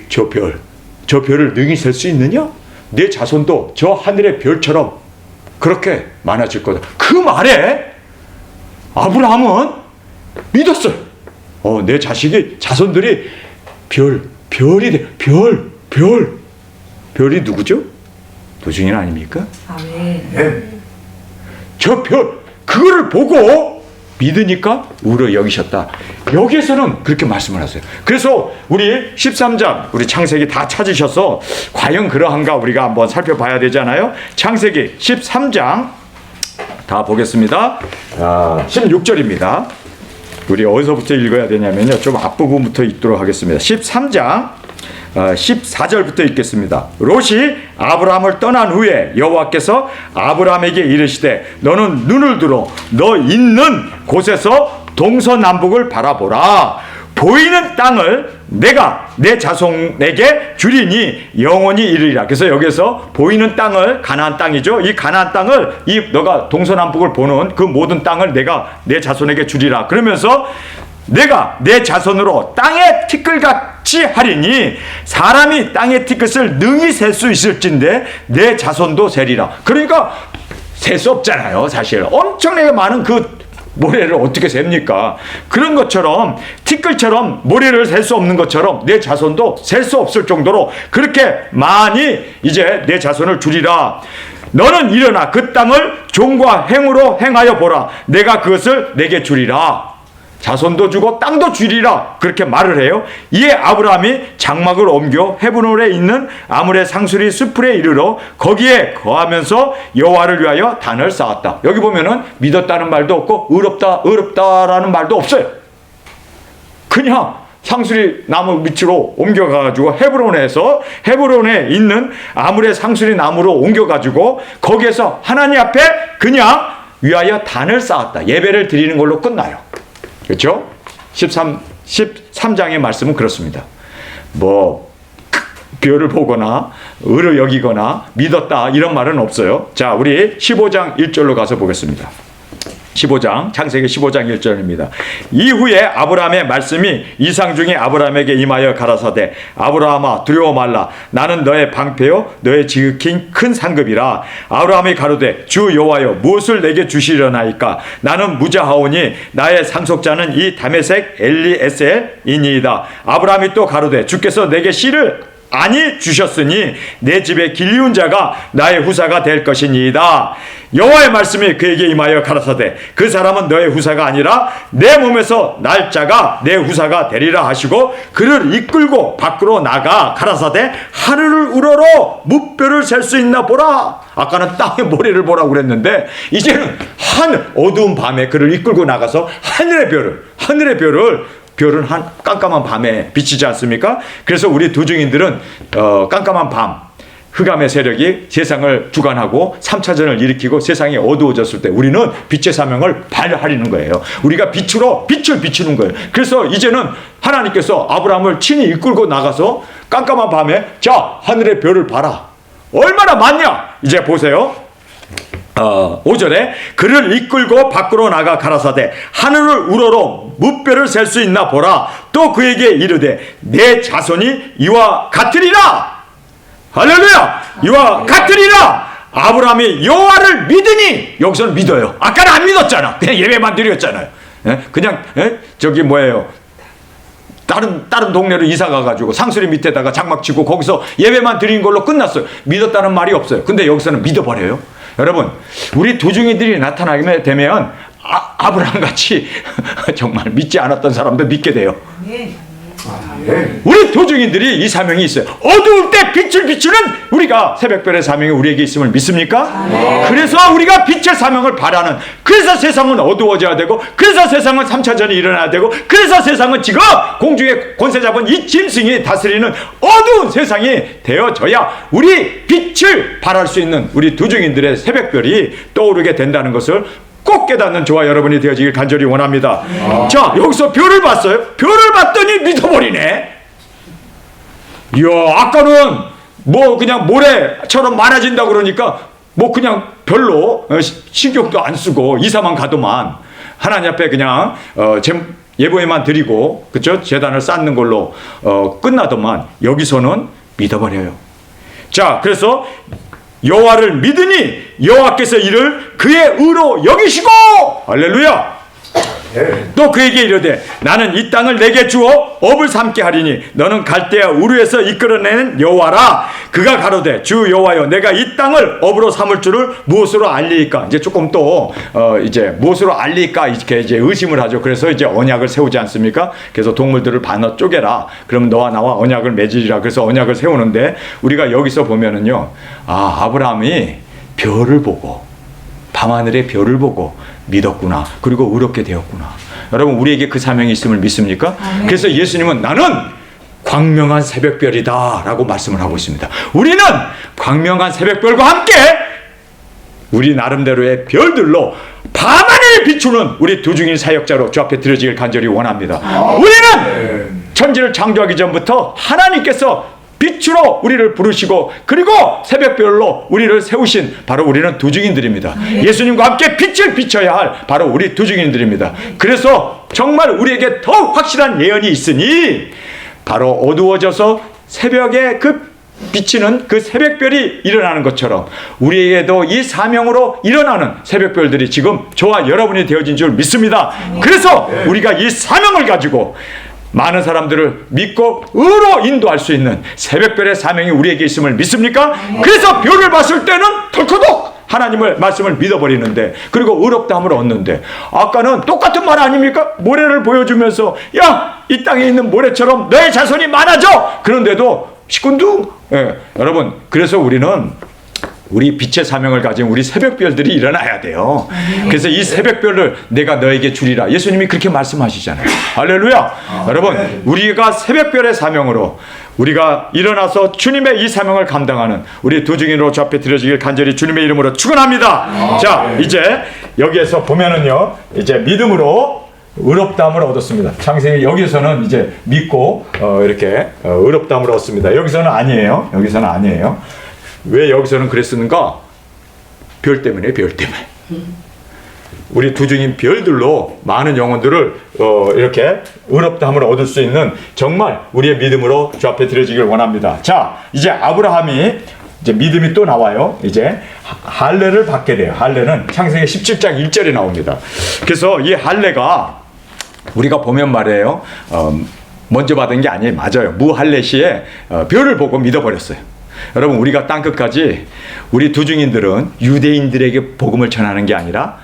저 별을 능히 셀 수 있느냐? 내 자손도 저 하늘의 별처럼 그렇게 많아질 거다. 그 말에 아브라함은 믿었어요. 내 자손들이 별이 돼. 별이 누구죠? 도중인 아닙니까? 아멘. 저 그거를 보고 믿으니까 의로 여기셨다. 여기에서는 그렇게 말씀을 하세요. 그래서 우리 13장 우리 창세기 다 찾으셔서 과연 그러한가 우리가 한번 살펴봐야 되잖아요. 창세기 13장 다 보겠습니다. 16절입니다. 우리 어디서부터 읽어야 되냐면요, 좀 앞부분부터 읽도록 하겠습니다. 13장 14절부터 읽겠습니다. 롯이 아브라함을 떠난 후에 여호와께서 아브라함에게 이르시되 너는 눈을 들어 너 있는 곳에서 동서남북을 바라보라. 보이는 땅을 내가 내 자손에게 주리니 영원히 이르리라. 그래서 여기서 보이는 땅을 가나안 땅이죠. 이 가나안 땅을 너가 동서남북을 보는 그 모든 땅을 내가 내 자손에게 주리라. 그러면서 내가 내 자손으로 땅의 티끌같이 하리니 사람이 땅의 티끌을 능히 셀 수 있을진데 내 자손도 세리라. 그러니까 셀 수 없잖아요. 사실 엄청나게 많은 그 모래를 어떻게 셉니까? 그런 것처럼 티끌처럼 모래를 셀 수 없는 것처럼 내 자손도 셀 수 없을 정도로 그렇게 많이 이제 내 자손을 주리라. 너는 일어나 그 땅을 종과 행으로 행하여 보라. 내가 그것을 내게 주리라. 자손도 주고 땅도 주리라. 그렇게 말을 해요. 이에 아브라함이 장막을 옮겨 헤브론에 있는 아므레 상수리 수풀에 이르러 거기에 거하면서 여호와를 위하여 단을 쌓았다. 여기 보면은 믿었다는 말도 없고 의롭다라는 말도 없어요. 그냥 상수리 나무 밑으로 옮겨가지고 헤브론에 있는 아므레 상수리 나무로 옮겨가지고 거기에서 하나님 앞에 그냥 위하여 단을 쌓았다. 예배를 드리는 걸로 끝나요. 그렇죠? 13장의 말씀은 그렇습니다. 뭐 별을 보거나 의를 여기거나 믿었다 이런 말은 없어요. 자, 우리 15장 1절로 가서 보겠습니다. 15장 창세기 15장 1절입니다. 이후에 아브라함의 말씀이 이상 중에 아브라함에게 임하여 가라사대 아브라함아 두려워 말라. 나는 너의 방패요 너의 지극히 큰 상급이라. 아브라함이 가로되 주 여호와여 무엇을 내게 주시려나이까. 나는 무자하오니 나의 상속자는 이 다메섹 엘리에셀이니이다. 아브라함이 또 가로되 주께서 내게 씨를 아니 주셨으니 내 집에 길리운 자가 나의 후사가 될 것이니이다. 여호와의 말씀이 그에게 임하여 가라사대 그 사람은 너의 후사가 아니라 내 몸에서 날 자가 내 후사가 되리라 하시고 그를 이끌고 밖으로 나가 가라사대 하늘을 우러러 무뼈를 셀 수 있나 보라. 아까는 땅의 모래를 보라고 그랬는데 이제는 어두운 밤에 그를 이끌고 나가서 하늘의 별을 별은 한 깜깜한 밤에 비치지 않습니까? 그래서 우리 도중인들은 깜깜한 밤 흑암의 세력이 세상을 주관하고 3차전을 일으키고 세상이 어두워졌을 때 우리는 빛의 사명을 발휘하려는 거예요. 우리가 빛을 비추는 거예요. 그래서 이제는 하나님께서 아브라함을 친히 이끌고 나가서 깜깜한 밤에 자 하늘의 별을 봐라. 얼마나 많냐? 이제 보세요. 5절에 그를 이끌고 밖으로 나가 가라사대 하늘을 우러러 무뼈를 셀 수 있나 보라. 또 그에게 이르되 내 자손이 이와 같으리라. 할렐루야. 이와 같으리라. 아브라함이 여호와를 믿으니 여기서는 믿어요. 아까는 안 믿었잖아. 그냥 예배만 드렸잖아요. 그냥 저기 뭐예요, 다른 동네로 이사 가가지고 상수리 밑에다가 장막 치고 거기서 예배만 드린 걸로 끝났어요. 믿었다는 말이 없어요. 근데 여기서는 믿어버려요. 여러분, 우리 도중이들이 나타나게 되면 아브라함 같이 정말 믿지 않았던 사람도 믿게 돼요. 우리 도중인들이 이 사명이 있어요. 어두울 때 빛을 비추는 우리가 새벽별의 사명이 우리에게 있음을 믿습니까? 그래서 우리가 빛의 사명을 바라는, 그래서 세상은 어두워져야 되고, 그래서 세상은 3차전이 일어나야 되고, 그래서 세상은 지금 공중에 권세 잡은 이 짐승이 다스리는 어두운 세상이 되어져야 우리 빛을 발할 수 있는 우리 도중인들의 새벽별이 떠오르게 된다는 것을 꼭 깨닫는 저와 여러분이 되어지길 간절히 원합니다. 자, 여기서 별을 봤어요. 별을 봤더니 믿어버리네. 이야, 아까는 뭐 그냥 모래처럼 많아진다 그러니까 뭐 그냥 별로 신경도 안 쓰고 이사만 가도만 하나님 앞에 그냥 예배만 드리고, 그쵸? 제단을 쌓는 걸로 끝나더만 여기서는 믿어버려요. 자, 그래서 여호와를 믿으니 여호와께서 이를 그의 의로 여기시고, 할렐루야. 또 그에게 이르되 나는 이 땅을 내게 주어 업을 삼게 하리니 너는 갈대아 우르에서 이끌어내는 여호와라. 그가 가로되 주 여호와여 내가 이 땅을 업으로 삼을 줄을 무엇으로 알리이까. 이제 조금 또 이제 무엇으로 알리이까 이렇게 이제 의심을 하죠. 그래서 이제 언약을 세우지 않습니까? 그래서 동물들을 반어 쪼개라. 그럼 너와 나와 언약을 맺으리라. 그래서 언약을 세우는데 우리가 여기서 보면은요, 아브라함이 별을 보고 밤하늘의 별을 보고 믿었구나. 그리고 의롭게 되었구나. 여러분, 우리에게 그 사명이 있음을 믿습니까? 그래서 예수님은 나는 광명한 새벽별이다 라고 말씀을 하고 있습니다. 우리는 광명한 새벽별과 함께 우리 나름대로의 별들로 밤하늘을 비추는 우리 도중인 사역자로 주 앞에 드려지길 간절히 원합니다. 우리는 천지를 창조하기 전부터 하나님께서 빛으로 우리를 부르시고 그리고 새벽별로 우리를 세우신 바로 우리는 도중인들입니다. 예수님과 함께 빛을 비춰야 할 바로 우리 도중인들입니다. 그래서 정말 우리에게 더욱 확실한 예언이 있으니 바로 어두워져서 새벽에 비치는 그 새벽별이 일어나는 것처럼 우리에게도 이 사명으로 일어나는 새벽별들이 지금 저와 여러분이 되어진 줄 믿습니다. 그래서 우리가 이 사명을 가지고 많은 사람들을 믿고 의로 인도할 수 있는 새벽별의 사명이 우리에게 있음을 믿습니까? 그래서 별을 봤을 때는 덜커덕 하나님을 말씀을 믿어버리는데, 그리고 의롭다함을 얻는데, 아까는 똑같은 말 아닙니까? 모래를 보여주면서 야, 이 땅에 있는 모래처럼 너의 자손이 많아져. 그런데도 시큰둥. 예, 여러분, 그래서 우리는 우리 빛의 사명을 가진 우리 새벽별들이 일어나야 돼요. 그래서 이 새벽별을 내가 너에게 주리라. 예수님이 그렇게 말씀하시잖아요. 할렐루야. 여러분, 우리가 새벽별의 사명으로 우리가 일어나서 주님의 이 사명을 감당하는 우리 두 증인으로 주 앞에 드려지길 간절히 주님의 이름으로 축원합니다. 자, 이제 여기에서 보면은요, 이제 믿음으로 의롭다함을 얻었습니다. 창세기 여기서는 이제 믿고 이렇게 의롭다함을 얻습니다. 여기서는 아니에요. 여기서는 아니에요. 왜 여기서는 그랬었는가? 별 때문에, 별 때문에. 우리 두 증인 별들로 많은 영혼들을 이렇게 의롭다함을 얻을 수 있는 정말 우리의 믿음으로 주 앞에 드려지길 원합니다. 자, 이제 아브라함이 이제 믿음이 또 나와요. 이제 할례를 받게 돼요. 할례는 창세기 17장 1절에 나옵니다. 그래서 이 할례가 우리가 보면 말이에요. 먼저 받은 게 아니에요. 맞아요. 무할례 시에 별을 보고 믿어버렸어요. 여러분, 우리가 땅끝까지 우리 두 증인들은 유대인들에게 복음을 전하는 게 아니라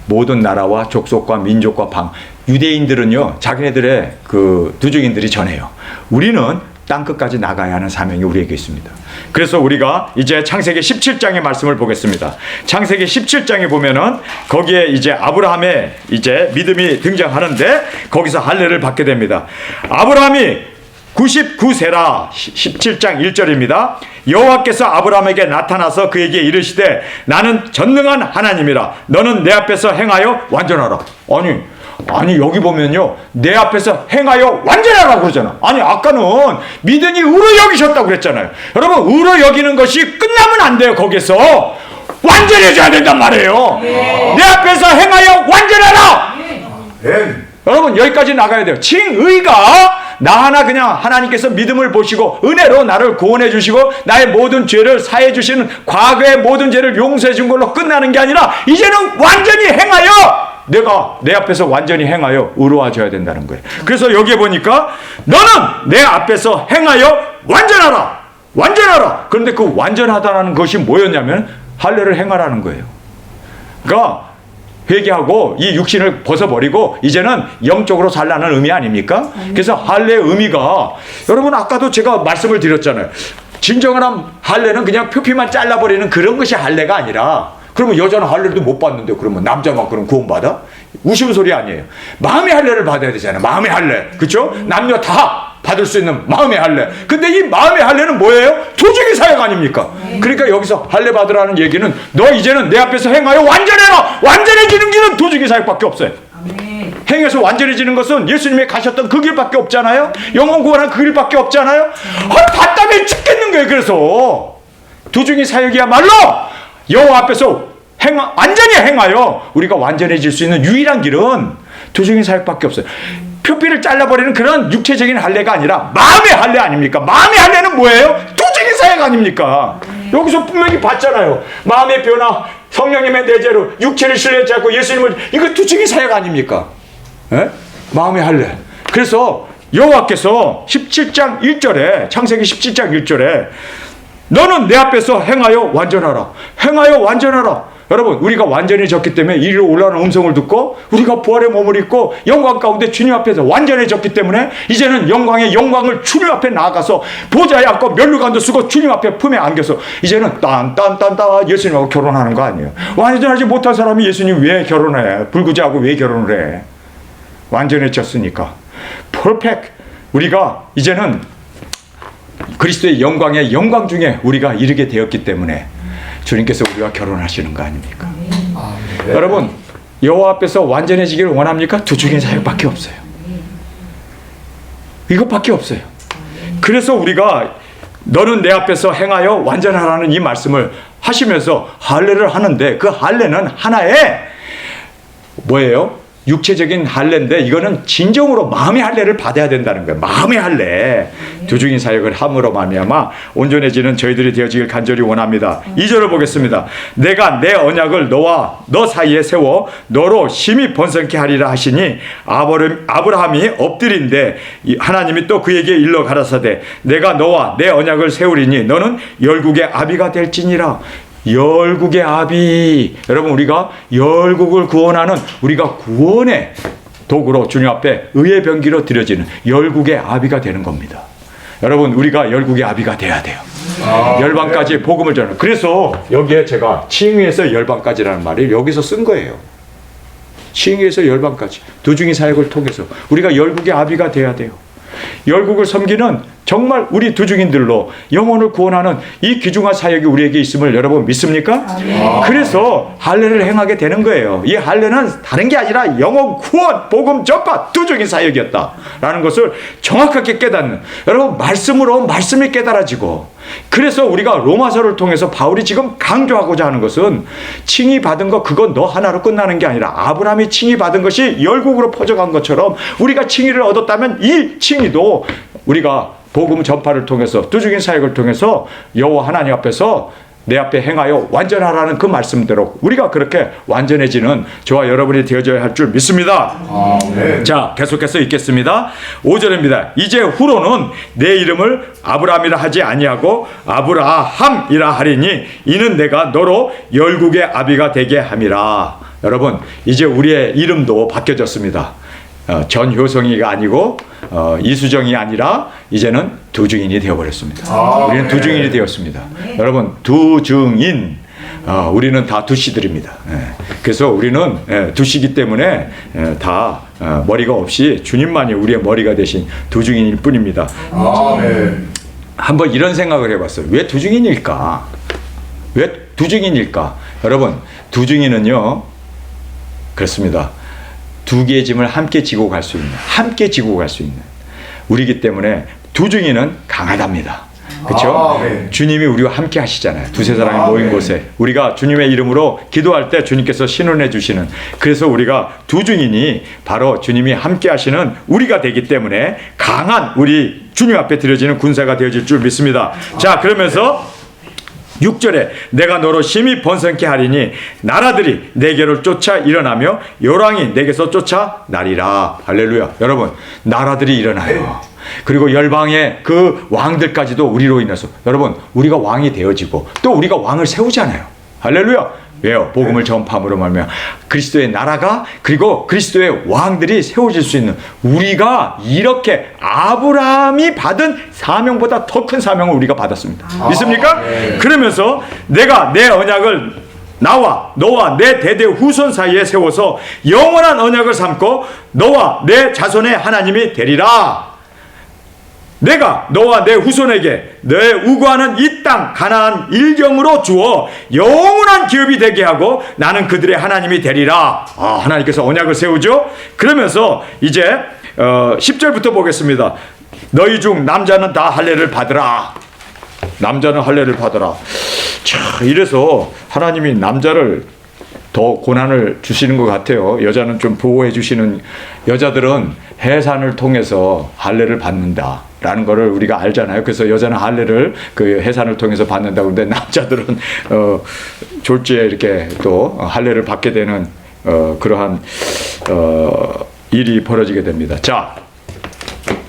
모든 나라와 족속과 민족과 방, 유대인들은요 자기네들의 그 두 증인들이 전해요. 우리는 땅끝까지 나가야 하는 사명이 우리에게 있습니다. 그래서 우리가 이제 창세기 17장의 말씀을 보겠습니다. 창세기 17장에 보면은 거기에 이제 아브라함의 이제 믿음이 등장하는데, 거기서 할례를 받게 됩니다. 아브라함이 99세라 17장 1절입니다. 여호와께서 아브라함에게 나타나서 그에게 이르시되 나는 전능한 하나님이라. 너는 내 앞에서 행하여 완전하라. 아니 여기 보면요, 내 앞에서 행하여 완전하라고 그러잖아. 아니, 아까는 믿으니 의로 여기셨다고 그랬잖아요. 여러분, 의로 여기는 것이 끝나면 안 돼요. 거기서 완전해져야 된단 말이에요. 내 앞에서 행하여 완전하라. 여러분, 여기까지 나가야 돼요. 칭의가 나 하나 그냥 하나님께서 믿음을 보시고 은혜로 나를 구원해 주시고 나의 모든 죄를 사해 주시는 과거의 모든 죄를 용서해 준 걸로 끝나는 게 아니라 이제는 완전히 행하여, 내가 내 앞에서 완전히 행하여 의로워져야 된다는 거예요. 그래서 여기에 보니까 너는 내 앞에서 행하여 완전하라. 완전하라. 그런데 그 완전하다는 것이 뭐였냐면 할례를 행하라는 거예요. 그러니까 회개하고 이 육신을 벗어버리고 이제는 영적으로 살라는 의미 아닙니까? 그래서 할례의 의미가, 여러분 아까도 제가 말씀을 드렸잖아요. 진정한 할례는 그냥 표피만 잘라버리는 그런 것이 할례가 아니라, 그러면 여자는 할례도 못 받는데 그러면 남자만 그럼 구원받아? 웃음소리 아니에요. 마음의 할례를 받아야 되잖아요. 마음의 할례. 그렇죠? 남녀 다 받을 수 있는 마음의 할례. 근데 이 마음의 할례는 뭐예요? 도중의 사역 아닙니까? 그러니까 여기서 할례 받으라는 얘기는 너 이제는 내 앞에서 행하여 완전해라. 완전해지는 길은 도중의 사역밖에 없어요. 행해서 완전해지는 것은 예수님이 가셨던 그 길밖에 없잖아요. 영혼 구원한 그 길밖에 없잖아요. 답답해 죽겠는 거예요. 그래서 도중의 사역이야말로 여호와 앞에서 완전히 행하여 우리가 완전해질 수 있는 유일한 길은 도중의 사역밖에 없어요. 표피를 잘라버리는 그런 육체적인 할례가 아니라 마음의 할례 아닙니까? 마음의 할례는 뭐예요? 도중의 사역 아닙니까? 여기서 분명히 봤잖아요. 마음의 변화, 성령님의 내재로 육체를 신뢰하지 않고 예수님을, 이거 도중의 사역 아닙니까? 에? 마음의 할례. 그래서 여호와께서 17장 1절에, 창세기 17장 1절에 너는 내 앞에서 행하여 완전하라. 행하여 완전하라. 여러분, 우리가 완전해졌기 때문에 이리로 올라오는 음성을 듣고 우리가 부활의 몸을 입고 영광 가운데 주님 앞에서 완전해졌기 때문에 이제는 영광의 영광을 주님 앞에 나아가서 보좌에 앉고 면류관도 쓰고 주님 앞에 품에 안겨서 이제는 딴딴딴딴 예수님하고 결혼하는 거 아니에요. 완전하지 못한 사람이 예수님 왜 결혼해? 불구제하고 왜 결혼을 해? 완전해졌으니까. 퍼펙트. 우리가 이제는 그리스도의 영광의 영광 중에 우리가 이르게 되었기 때문에 주님께서 우리와 결혼하시는 거 아닙니까? 여러분, 여호와 앞에서 완전해지기를 원합니까? 도중의 사역밖에 없어요. 이것밖에 없어요. 그래서 우리가 너는 내 앞에서 행하여 완전하라는 이 말씀을 하시면서 할례를 하는데, 그 할례는 하나의 뭐예요? 육체적인 할례인데 이거는 진정으로 마음의 할례를 받아야 된다는 거예요. 마음의 할례. 두중인 사역을 함으로 말미암아 온전해지는 저희들이 되어지길 간절히 원합니다. 2절을 보겠습니다. 내가 내 언약을 너와 너 사이에 세워 너로 심히 번성케 하리라 하시니 아브라함이 엎드린데 하나님이 또 그에게 일러 가라사대 내가 너와 내 언약을 세우리니 너는 열국의 아비가 될지니라. 열국의 아비. 여러분, 우리가 열국을 구원하는, 우리가 구원의 도구로 주님 앞에 의의 병기로 드려지는 열국의 아비가 되는 겁니다. 여러분, 우리가 열국의 아비가 돼야 돼요. 열방까지 복음을 전하는. 그래서 여기에 제가 칭의에서 열방까지라는 말을 여기서 쓴 거예요. 칭의에서 열방까지 두중인 사역을 통해서 우리가 열국의 아비가 돼야 돼요. 열국을 섬기는 정말 우리 두중인들로 영혼을 구원하는 이 귀중한 사역이 우리에게 있음을 여러분 믿습니까? 그래서 할례를 행하게 되는 거예요. 이 할례는 다른 게 아니라 영혼 구원, 복음 전파, 두중인 사역이었다라는 것을 정확하게 깨닫는, 여러분 말씀으로 말씀이 깨달아지고, 그래서 우리가 로마서를 통해서 바울이 지금 강조하고자 하는 것은 칭의 받은 거 그건 너 하나로 끝나는 게 아니라 아브라함이 칭의 받은 것이 열국으로 퍼져간 것처럼 우리가 칭의를 얻었다면 이 칭의도 우리가 복음 전파를 통해서 두중인 사역을 통해서 여호와 하나님 앞에서 내 앞에 행하여 완전하라는 그 말씀대로 우리가 그렇게 완전해지는 저와 여러분이 되어져야 할 줄 믿습니다. 아멘. 자, 계속해서 읽겠습니다. 5절입니다. 이제 후로는 내 이름을 아브라함이라 하지 아니하고 아브라함이라 하리니 이는 내가 너로 열국의 아비가 되게 함이라. 여러분, 이제 우리의 이름도 바뀌어졌습니다. 전효성이가 아니고 이수정이 아니라 이제는 두중인이 되어버렸습니다. 우리는 두중인이 되었습니다. 여러분, 두중인, 우리는 다 두씨들입니다. 그래서 우리는 두씨기 때문에 다 머리가 없이 주님만이 우리의 머리가 되신 두중인일 뿐입니다. 아멘. 한번 이런 생각을 해봤어요. 왜 두중인일까? 왜 두중인일까? 여러분, 두중인은요, 그렇습니다. 두 개의 짐을 함께 지고 갈 수 있는, 함께 지고 갈 수 있는 우리이기 때문에 두중인은 강하답니다. 그렇죠? 주님이 우리와 함께 하시잖아요. 두세 사람이 모인 곳에 우리가 주님의 이름으로 기도할 때 주님께서 신원해 주시는, 그래서 우리가 두중인이 바로 주님이 함께 하시는 우리가 되기 때문에 강한 우리 주님 앞에 드려지는 군사가 되어질 줄 믿습니다. 자, 그러면서 6절에 내가 너로 심히 번성케 하리니 나라들이 내게로 쫓아 일어나며 열왕이 내게서 쫓아 나리라. 할렐루야. 여러분, 나라들이 일어나요. 그리고 열방의 그 왕들까지도 우리로 인해서, 여러분, 우리가 왕이 되어지고 또 우리가 왕을 세우잖아요. 할렐루야. 왜요? 복음을 전파함으로 말미암아 그리스도의 나라가, 그리고 그리스도의 왕들이 세워질 수 있는, 우리가 이렇게 아브라함이 받은 사명보다 더 큰 사명을 우리가 받았습니다. 믿습니까? 그러면서 내가 내 언약을 나와 너와 내 대대 후손 사이에 세워서 영원한 언약을 삼고 너와 내 자손의 하나님이 되리라. 내가 너와 내 후손에게 내 우구하는 이 땅 가나안 일경으로 주어 영원한 기업이 되게 하고 나는 그들의 하나님이 되리라. 하나님께서 언약을 세우죠. 그러면서 이제 10절부터 보겠습니다. 너희 중 남자는 다 할례를 받으라. 남자는 할례를 받으라. 자, 이래서 하나님이 남자를 더 고난을 주시는 것 같아요. 여자는 좀 보호해 주시는, 여자들은 해산을 통해서 할례를 받는다 라는 거를 우리가 알잖아요. 그래서 여자는 할례를 그 해산을 통해서 받는다고. 근데 남자들은 졸지에 이렇게 또 할례를 받게 되는 그러한 일이 벌어지게 됩니다. 자,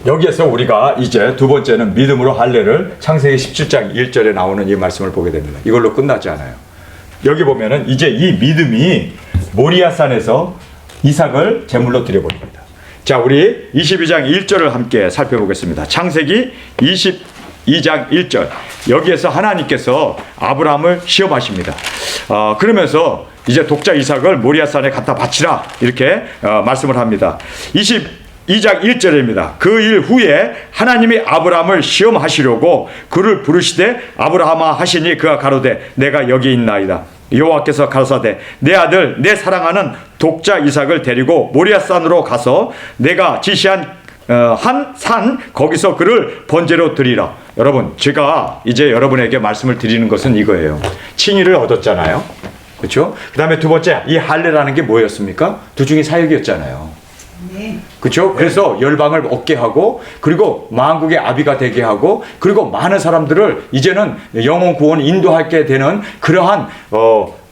여기에서 우리가 이제 두 번째는 믿음으로 할례를, 창세기 17장 1절에 나오는 이 말씀을 보게 됩니다. 이걸로 끝나지 않아요. 여기 보면은 이제 이 믿음이 모리아산에서 이삭을 제물로 드려버립니다. 자, 우리 22장 1절을 함께 살펴보겠습니다. 창세기 22장 1절. 여기에서 하나님께서 아브라함을 시험하십니다. 그러면서 이제 독자 이삭을 모리아산에 갖다 바치라, 이렇게 말씀을 합니다. 22장 1절입니다. 그 일 후에 하나님이 아브라함을 시험하시려고 그를 부르시되 아브라함아 하시니 그가 가로되 내가 여기 있나이다. 여호와께서 가로사대 내 아들 내 사랑하는 독자 이삭을 데리고 모리아산으로 가서 내가 지시한 한 산 거기서 그를 번제로 드리라. 여러분, 제가 이제 여러분에게 말씀을 드리는 것은 이거예요. 칭의를 얻었잖아요. 그렇죠? 그 다음에 두 번째, 이 할례라는 게 뭐였습니까? 두중이 사역이었잖아요. 그렇죠? 그래서 열방을 얻게 하고, 그리고 만국의 아비가 되게 하고, 그리고 많은 사람들을 이제는 영혼 구원 인도하게 되는 그러한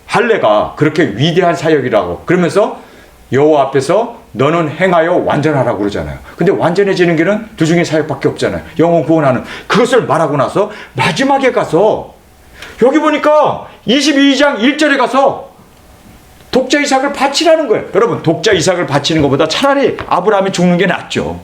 할례가 그렇게 위대한 사역이라고. 그러면서 여호와 앞에서 너는 행하여 완전하라고 그러잖아요. 근데 완전해지는 길은 두중의 사역밖에 없잖아요. 영혼 구원하는. 그것을 말하고 나서 마지막에 가서 여기 보니까 22장 1절에 가서 독자 이삭을 바치라는 거예요. 여러분, 독자 이삭을 바치는 것보다 차라리 아브라함이 죽는 게 낫죠.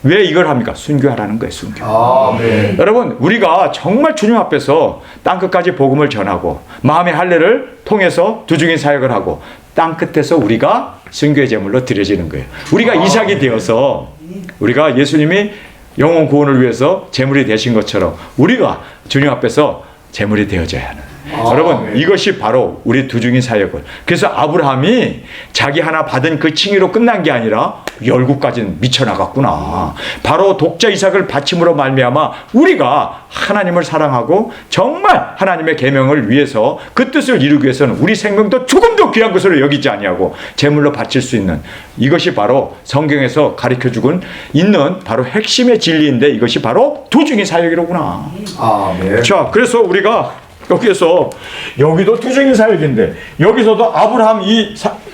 왜 이걸 합니까? 순교하라는 거예요. 순교. 아멘. 여러분, 우리가 정말 주님 앞에서 땅끝까지 복음을 전하고 마음의 할례를 통해서 두중인 사역을 하고 땅끝에서 우리가 순교의 제물로 드려지는 거예요. 우리가 이삭이 되어서 우리가 예수님이 영혼 구원을 위해서 제물이 되신 것처럼 우리가 주님 앞에서 제물이 되어져야 하는. 여러분, 이것이 바로 우리 두중인 사역을. 그래서 아브라함이 자기 하나 받은 그 칭의로 끝난 게 아니라 열국까지는 미쳐나갔구나. 바로 독자 이삭을 바침으로 말미암아 우리가 하나님을 사랑하고 정말 하나님의 계명을 위해서 그 뜻을 이루기 위해서는 우리 생명도 조금도 귀한 것으로 여기지 아니하고 제물로 바칠 수 있는, 이것이 바로 성경에서 가르쳐주고 있는 바로 핵심의 진리인데, 이것이 바로 두중인 사역이로구나. 아멘. 자, 그래서 우리가 여기에서, 여기도 두중인 사역인데 여기서도 아브라함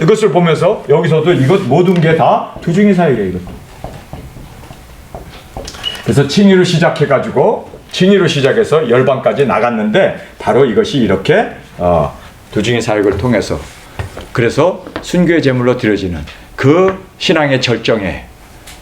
이것을 보면서 여기서도 이것 모든 게 다 두중인 사역이에요. 이것도. 그래서 칭의로 시작해가지고 칭의로 시작해서 열방까지 나갔는데 바로 이것이 이렇게 두중인 사역을 통해서, 그래서 순교의 제물로 드려지는 그 신앙의 절정에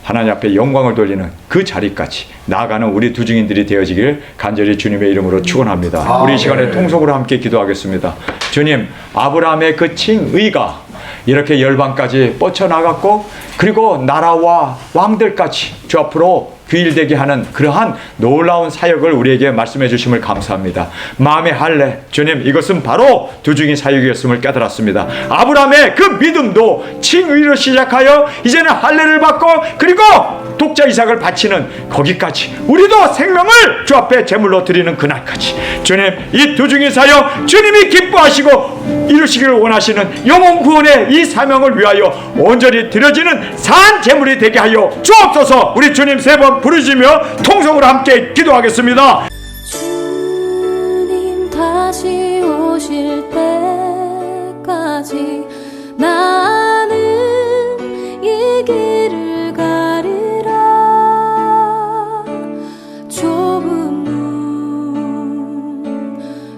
하나님 앞에 영광을 돌리는 그 자리까지 나아가는 우리 두중인들이 되어지길 간절히 주님의 이름으로 축원합니다. 우리 이 시간에 통속으로 함께 기도하겠습니다. 주님, 아브라함의 그 칭의가 이렇게 열방까지 뻗쳐나갔고, 그리고 나라와 왕들까지 주 앞으로 귀일되게 하는 그러한 놀라운 사역을 우리에게 말씀해 주심을 감사합니다. 마음의 할례, 주님, 이것은 바로 두중인 사역이었음을 깨달았습니다. 아브라함의 그 믿음도 칭의로 시작하여 이제는 할례를 받고 그리고 독자 이삭을 바치는 거기까지 우리도 생명을 주 앞에 제물로 드리는 그날까지 주님, 이 두중인 사역 주님이 기뻐하시고 이루시기를 원하시는 영혼 구원의 이 사명을 위하여 온전히 드려지는 산 제물이 되게 하여 주옵소서. 우리 주님 세 번 부르시며 통성으로 함께 기도하겠습니다. 주님 다시 오실 때까지 나는 이 길을 가리라. 좁은 문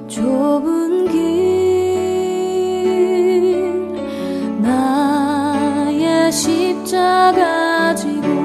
좁은 길 나의 십자가 지고